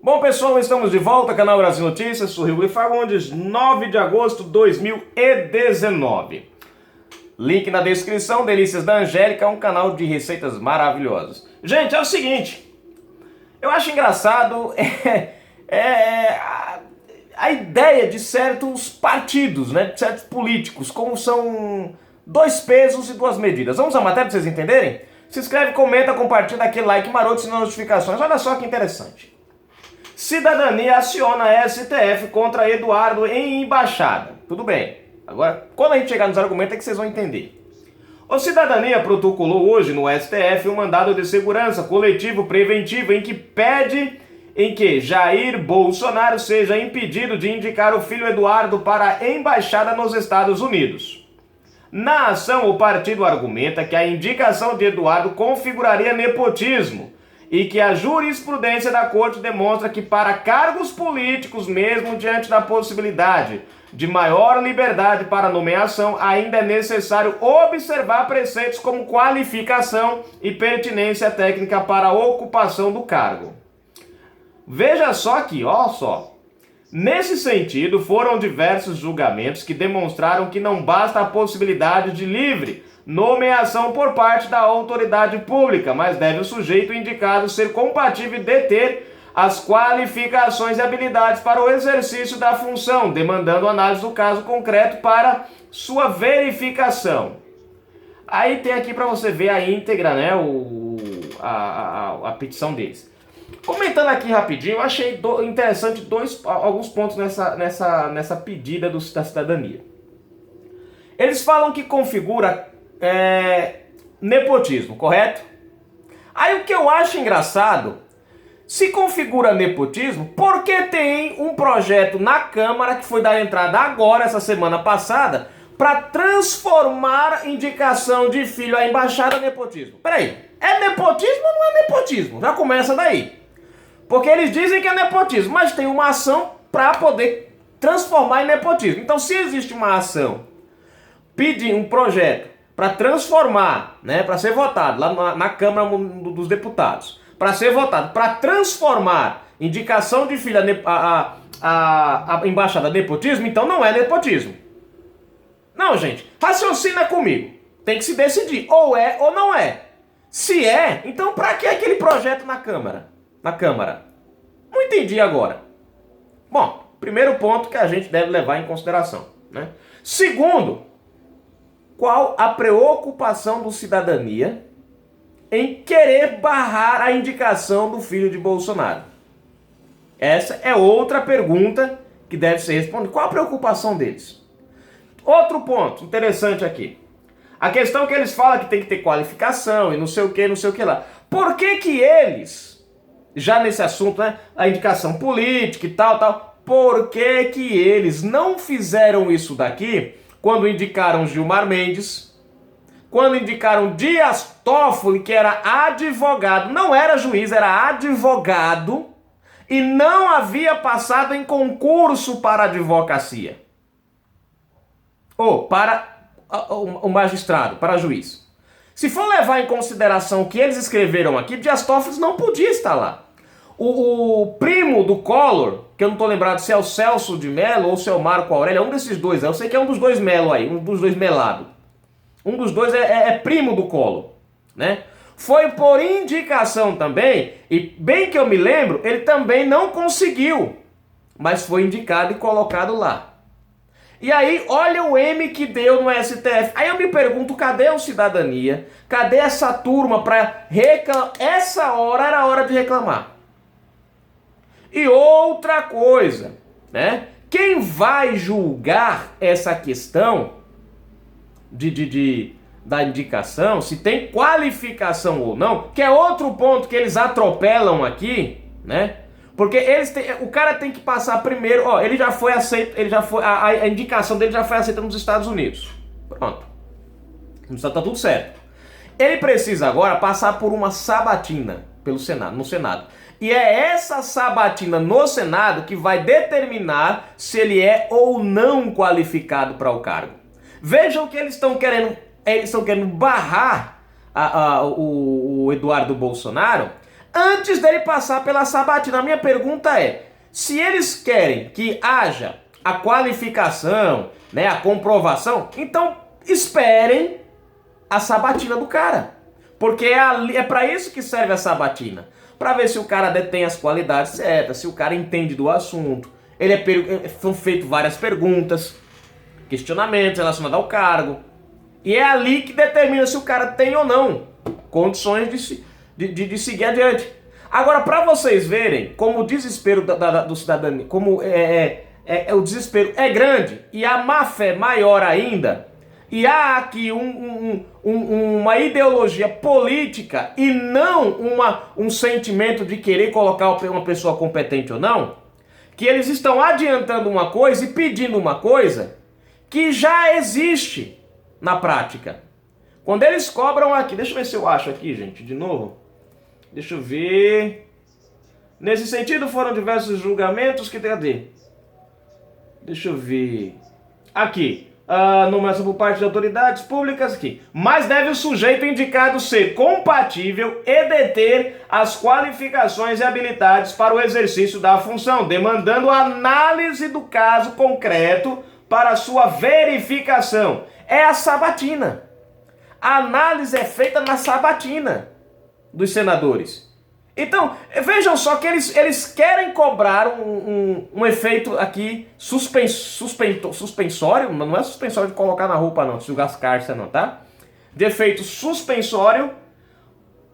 Bom, pessoal, estamos de volta, canal Brasil Notícias, sou Rigoli Fagundes, 9 de agosto de 2019. Link na descrição, Delícias da Angélica, um canal de receitas maravilhosas. Gente, é o seguinte, eu acho engraçado a ideia de certos partidos, né, de certos políticos, como são dois pesos e duas medidas. Vamos à matéria para vocês entenderem? Se inscreve, comenta, compartilha, aquele like maroto, sina notificações. Olha só que interessante. Cidadania aciona STF contra Eduardo em embaixada. Tudo bem. Agora, quando a gente chegar nos argumentos é que vocês vão entender. O Cidadania protocolou hoje no STF um mandado de segurança coletivo preventivo em que pede que Jair Bolsonaro seja impedido de indicar o filho Eduardo para a embaixada nos Estados Unidos. Na ação, o partido argumenta que a indicação de Eduardo configuraria nepotismo e que a jurisprudência da corte demonstra que para cargos políticos, mesmo diante da possibilidade de maior liberdade para nomeação, ainda é necessário observar preceitos como qualificação e pertinência técnica para a ocupação do cargo. Veja só aqui, ó só. Nesse sentido, foram diversos julgamentos que demonstraram que não basta a possibilidade de livre nomeação por parte da autoridade pública, mas deve o sujeito indicado ser compatível e deter as qualificações e habilidades para o exercício da função, demandando análise do caso concreto para sua verificação. Aí tem aqui para você ver a íntegra, né, a petição deles. Comentando aqui rapidinho, eu achei interessante alguns pontos nessa pedida da cidadania. Eles falam que configura nepotismo, correto? Aí o que eu acho engraçado, se configura nepotismo, porque tem um projeto na Câmara que foi dar entrada agora, essa semana passada, para transformar indicação de filho à embaixada em nepotismo. Peraí, é nepotismo ou não é nepotismo? Já começa daí. Porque eles dizem que é nepotismo, mas tem uma ação para poder transformar em nepotismo. Então, se existe uma ação, pedir um projeto para transformar, né, para ser votado lá na Câmara dos Deputados, para ser votado, para transformar indicação de filho a embaixada nepotismo, então não é nepotismo. Não, gente, raciocina comigo. Tem que se decidir, ou é ou não é. Se é, então para que aquele projeto na Câmara? Não entendi agora. Bom, primeiro ponto que a gente deve levar em consideração, né? Segundo, qual a preocupação do Cidadania em querer barrar a indicação do filho de Bolsonaro? Essa é outra pergunta que deve ser respondida. Qual a preocupação deles? Outro ponto interessante aqui. A questão que eles falam que tem que ter qualificação e não sei o que lá. Por que eles, já nesse assunto, né, a indicação política e tal, por que eles não fizeram isso daqui quando indicaram Gilmar Mendes, quando indicaram Dias Toffoli, que era advogado, não era juiz, era advogado, e não havia passado em concurso para a advocacia? Ou para o magistrado, para juiz. Se for levar em consideração o que eles escreveram aqui, Dias Toffoli não podia estar lá. O primo do Collor, que eu não estou lembrado se é o Celso de Mello ou se é o Marco Aurélio, é um desses dois, eu sei que é um dos dois Mello aí, um dos dois melado. Um dos dois é primo do Collor, né? Foi por indicação também, e bem que eu me lembro, ele também não conseguiu, mas foi indicado e colocado lá. E aí, olha o M que deu no STF. Aí eu me pergunto, cadê o Cidadania? Cadê essa turma para reclamar? Essa hora era a hora de reclamar. E outra coisa, né? Quem vai julgar essa questão da indicação, se tem qualificação ou não, que é outro ponto que eles atropelam aqui, né? Porque o cara tem que passar primeiro, ó, ele já foi aceito, a indicação dele já foi aceita nos Estados Unidos. Pronto. Então tá tudo certo. Ele precisa agora passar por uma sabatina no Senado. E é essa sabatina no Senado que vai determinar se ele é ou não qualificado para o cargo. Vejam que eles estão querendo barrar o Eduardo Bolsonaro antes dele passar pela sabatina. A minha pergunta é, se eles querem que haja a qualificação, né, a comprovação, então esperem a sabatina do cara. Porque é para isso que serve a sabatina. Para ver se o cara detém as qualidades certas, se o cara entende do assunto. São feitas várias perguntas, questionamentos relacionados ao cargo. E é ali que determina se o cara tem ou não condições de seguir adiante. Agora, para vocês verem como o desespero do cidadão, como o desespero é grande e a má fé maior ainda, e há aqui uma ideologia política e não um sentimento de querer colocar uma pessoa competente ou não, que eles estão adiantando uma coisa e pedindo uma coisa que já existe na prática. Quando eles cobram aqui, deixa eu ver se eu acho aqui, gente, de novo. Deixa eu ver. Nesse sentido foram diversos julgamentos que cadê? Deixa eu ver. Aqui. Nomeação por parte de autoridades públicas aqui. Mas deve o sujeito indicado ser compatível e deter as qualificações e habilidades para o exercício da função, demandando análise do caso concreto para sua verificação. É a sabatina. A análise é feita na sabatina dos senadores. Então, vejam só que eles querem cobrar um efeito aqui suspensório, não é suspensório de colocar na roupa não, sugar as cárceres não, tá? De efeito suspensório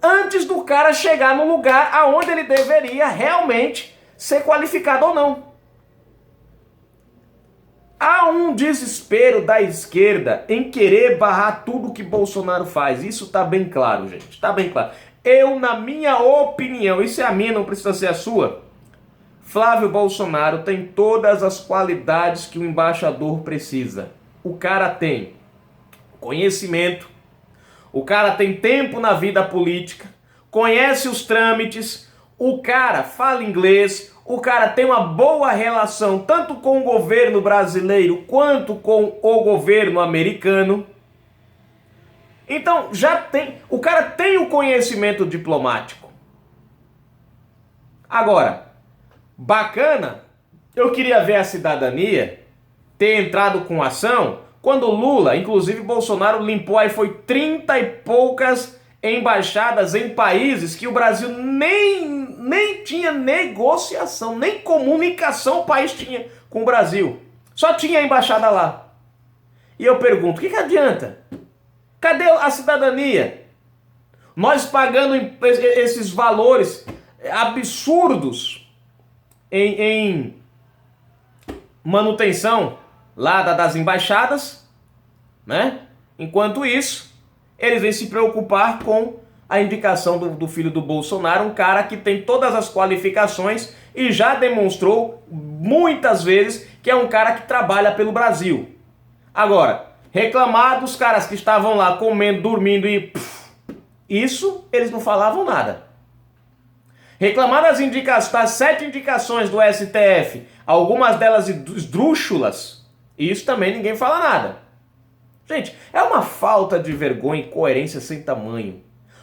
antes do cara chegar no lugar aonde ele deveria realmente ser qualificado ou não. Há um desespero da esquerda em querer barrar tudo que Bolsonaro faz. Isso tá bem claro, gente. Tá bem claro. Eu, na minha opinião, isso é a minha, não precisa ser a sua, Flávio Bolsonaro tem todas as qualidades que o embaixador precisa. O cara tem conhecimento, o cara tem tempo na vida política, conhece os trâmites, o cara fala inglês, o cara tem uma boa relação tanto com o governo brasileiro quanto com o governo americano. Então, o cara tem o conhecimento diplomático. Agora, bacana, eu queria ver a cidadania ter entrado com ação quando Lula, inclusive Bolsonaro, limpou aí foi 30 e poucas embaixadas em países que o Brasil nem tinha negociação, nem comunicação o país tinha com o Brasil. Só tinha a embaixada lá. E eu pergunto, o que adianta? Cadê a cidadania? Nós pagando esses valores absurdos em manutenção lá das embaixadas, né? Enquanto isso, eles vêm se preocupar com a indicação do filho do Bolsonaro, um cara que tem todas as qualificações e já demonstrou muitas vezes que é um cara que trabalha pelo Brasil. Agora, reclamar dos caras que estavam lá comendo, dormindo e... isso, eles não falavam nada. Reclamar das 7 indicações do STF, algumas delas esdrúxulas, isso também ninguém fala nada. Gente, é uma falta de vergonha e coerência sem tamanho.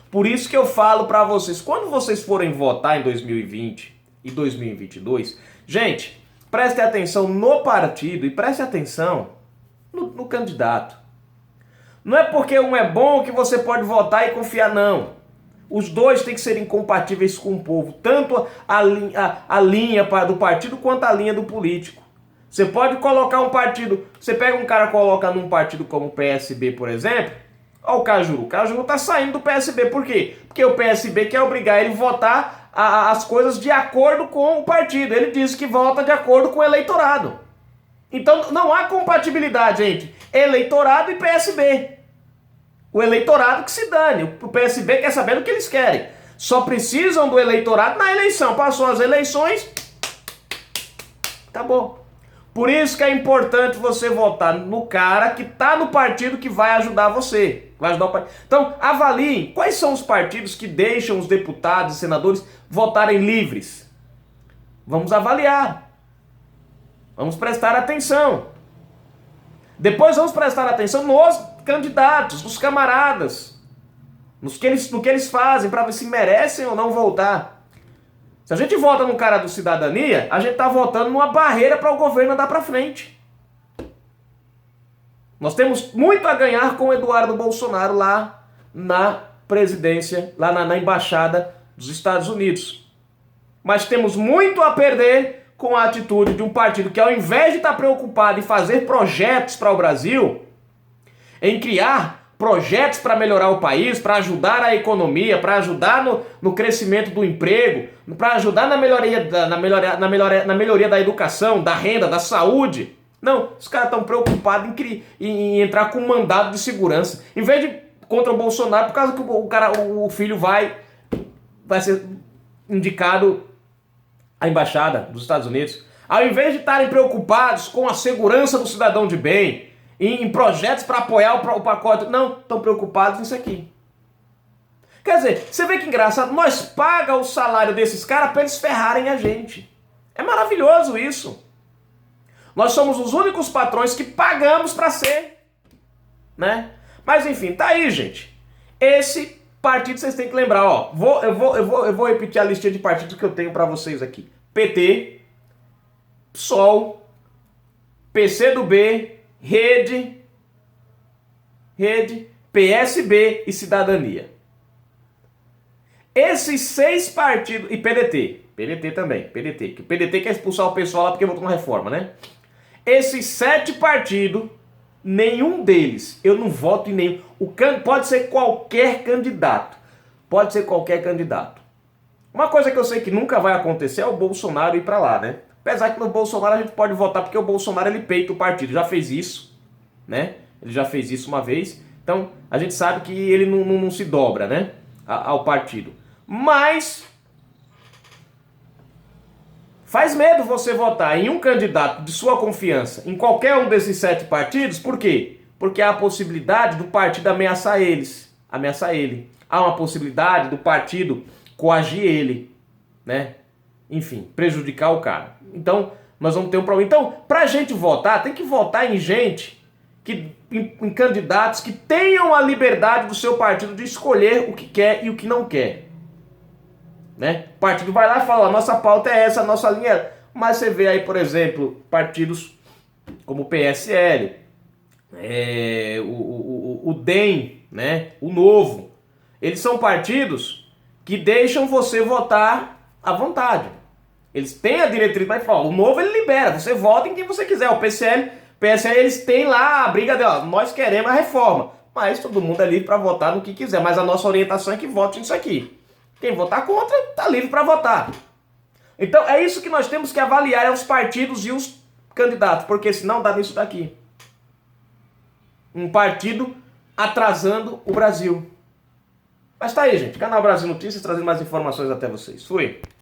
Por isso que eu falo pra vocês, quando vocês forem votar em 2020 e 2022, gente, prestem atenção no partido e prestem atenção no candidato. Não é porque um é bom que você pode votar e confiar, não. Os dois têm que ser incompatíveis com o povo, tanto a linha do partido quanto a linha do político. Você pode colocar um partido, você pega um cara e coloca num partido como o PSB, por exemplo, olha o Cajuru tá saindo do PSB, por quê? Porque o PSB quer obrigar ele a votar as coisas de acordo com o partido, ele diz que vota de acordo com o eleitorado. Então não há compatibilidade entre eleitorado e PSB. O eleitorado que se dane, o PSB quer saber do que eles querem. Só precisam do eleitorado na eleição. Passou as eleições, acabou. Por isso que é importante você votar no cara que está no partido que vai ajudar você. Vai ajudar o partido. Então, avaliem quais são os partidos que deixam os deputados e senadores votarem livres. Vamos avaliar. Vamos prestar atenção. Depois vamos prestar atenção nos candidatos, nos camaradas. no que eles fazem, para ver se merecem ou não voltar. Se a gente vota num cara do Cidadania, a gente está votando numa barreira para o governo andar para frente. Nós temos muito a ganhar com o Eduardo Bolsonaro lá na presidência, lá na embaixada dos Estados Unidos. Mas temos muito a perder com a atitude de um partido que, ao invés de estar preocupado em fazer projetos para o Brasil, em criar projetos para melhorar o país, para ajudar a economia, para ajudar no crescimento do emprego, para ajudar na melhoria da educação, da renda, da saúde. Não, os caras estão preocupados em entrar com um mandado de segurança. Em vez de contra o Bolsonaro, por causa que o filho vai ser indicado à embaixada dos Estados Unidos. Ao invés de estarem preocupados com a segurança do cidadão de bem, em projetos para apoiar o pacote, não, estão preocupados nisso aqui. Quer dizer, você vê que engraçado, nós pagamos o salário desses caras para eles ferrarem a gente. É maravilhoso isso. Nós somos os únicos patrões que pagamos para ser, né? Mas enfim, tá aí, gente. Esse partido vocês têm que lembrar, ó. Eu vou repetir a listinha de partidos que eu tenho para vocês aqui. PT, PSOL, PCdoB, Rede, PSB e Cidadania. Esses 6 partidos, e PDT também, PDT, que o PDT quer expulsar o pessoal lá porque votou na reforma, né? Esses 7 partidos, nenhum deles, eu não voto em nenhum. Pode ser qualquer candidato. Pode ser qualquer candidato. Uma coisa que eu sei que nunca vai acontecer é o Bolsonaro ir pra lá, né? Apesar que no Bolsonaro a gente pode votar porque o Bolsonaro ele peita o partido. Já fez isso, né? Ele já fez isso uma vez. Então a gente sabe que ele não se dobra, né? Ao partido. Mas faz medo você votar em um candidato de sua confiança em qualquer um desses 7 partidos. Por quê? Porque há a possibilidade do partido ameaçar ele. Há uma possibilidade do partido coagir ele, né? Enfim, prejudicar o cara. Então, nós vamos ter um problema. Então, pra gente votar, tem que votar em gente, em candidatos que tenham a liberdade do seu partido de escolher o que quer e o que não quer. Né? O partido vai lá e fala, nossa pauta é essa, nossa linha é... Mas você vê aí, por exemplo, partidos como o PSL, o DEM, né? O Novo. Eles são partidos que deixam você votar à vontade. Eles têm a diretriz, mas o Novo ele libera, você vota em quem você quiser. O PSL, eles têm lá a briga de, ó, nós queremos a reforma. Mas todo mundo é livre para votar no que quiser. Mas a nossa orientação é que vote nisso aqui. Quem votar contra, está livre para votar. Então é isso que nós temos que avaliar, é os partidos e os candidatos, porque senão dá nisso daqui. Um partido atrasando o Brasil. Mas tá aí, gente. Canal Brasil Notícias, trazendo mais informações até vocês. Fui.